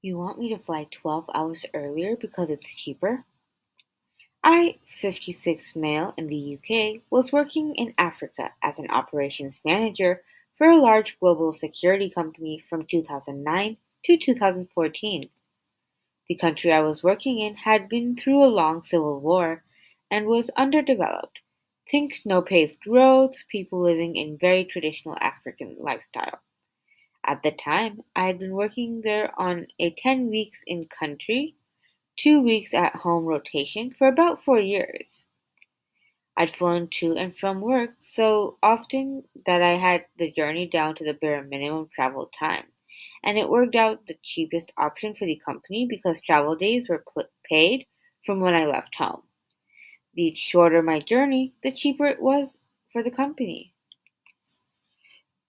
You want me to fly 12 hours earlier because it's cheaper? I, 56 male in the UK, was working in Africa as an operations manager for a large global security company from 2009 to 2014. The country I was working in had been through a long civil war and was underdeveloped. Think no paved roads, people living in very traditional African lifestyle. At the time, I had been working there on a 10 weeks in country, 2 weeks at home rotation for about 4 years. I'd flown to and from work so often that I had the journey down to the bare minimum travel time, and it worked out the cheapest option for the company because travel days were paid from when I left home. The shorter my journey, the cheaper it was for the company.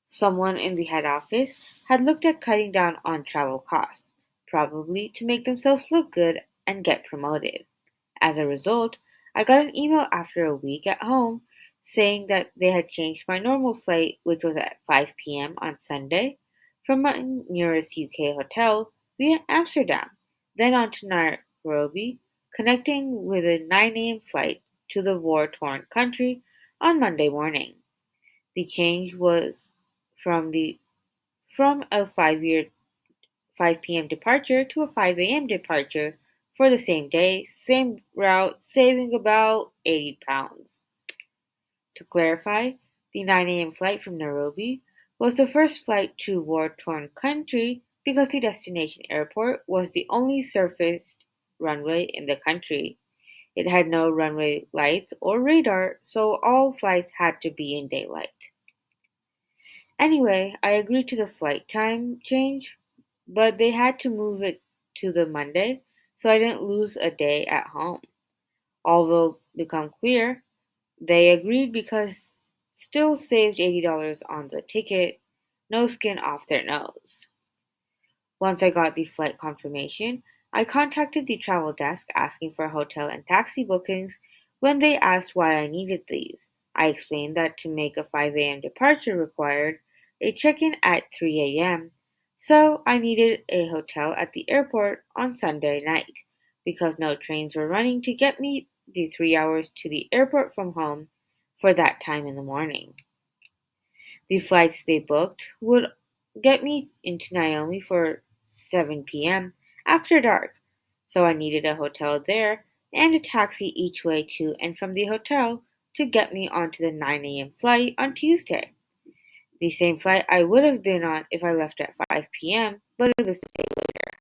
Someone in the head office had looked at cutting down on travel costs, probably to make themselves look good and get promoted. As a result, I got an email after a week at home saying that they had changed my normal flight, which was at 5 p.m. on Sunday, from my nearest UK hotel via Amsterdam, then on to Nairobi, connecting with a 9 a.m. flight to the war torn country on Monday morning. The change was from the from a 5 p.m. departure to a 5 a.m. departure for the same day, same route, saving about 80 pounds. To clarify, the 9 a.m. flight from Nairobi was the first flight to war-torn country because the destination airport was the only surfaced runway in the country. It had no runway lights or radar, so all flights had to be in daylight. Anyway, I agreed to the flight time change, but they had to move it to the Monday, so I didn't lose a day at home. Although become clear, they agreed because still saved $80 on the ticket, no skin off their nose. Once I got the flight confirmation, I contacted the travel desk asking for hotel and taxi bookings. When they asked why I needed these, I explained that to make a 5 a.m. departure required a check-in at 3 a.m., so I needed a hotel at the airport on Sunday night because no trains were running to get me the 3 hours to the airport from home for that time in the morning. The flights they booked would get me into Naomi for 7 p.m. after dark, so I needed a hotel there and a taxi each way to and from the hotel to get me onto the 9 a.m. flight on Tuesday. The same flight I would have been on if I left at 5 p.m., but it was a day later.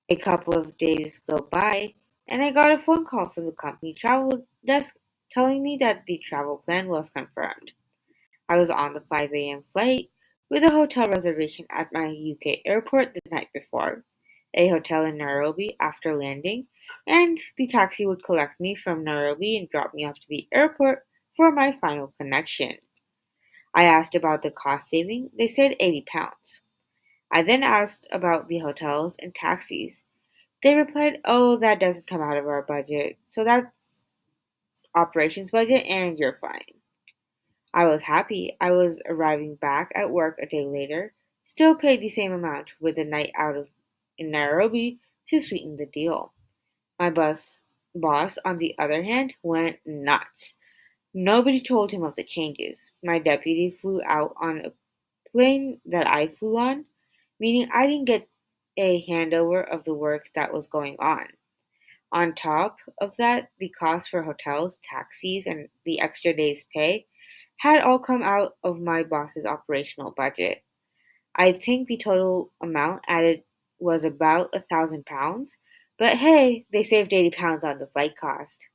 A couple of days go by, and I got a phone call from the company travel desk telling me that the travel plan was confirmed. I was on the 5 a.m. flight with a hotel reservation at my UK airport the night before, a hotel in Nairobi after landing, and the taxi would collect me from Nairobi and drop me off to the airport for my final connection. I asked about the cost saving. They said £80. I then asked about the hotels and taxis. They replied, "Oh, that doesn't come out of our budget, so that's operations budget and you're fine." I was happy. I was arriving back at work a day later, still paid the same amount with a night out in Nairobi to sweeten the deal. My boss, on the other hand, went nuts. Nobody told him of the changes. My deputy flew out on a plane that I flew on, meaning I didn't get a handover of the work that was going on. On top of that, the cost for hotels, taxis, and the extra day's pay had all come out of my boss's operational budget. I think the total amount added was about £1,000, but hey, they saved £80 on the flight cost.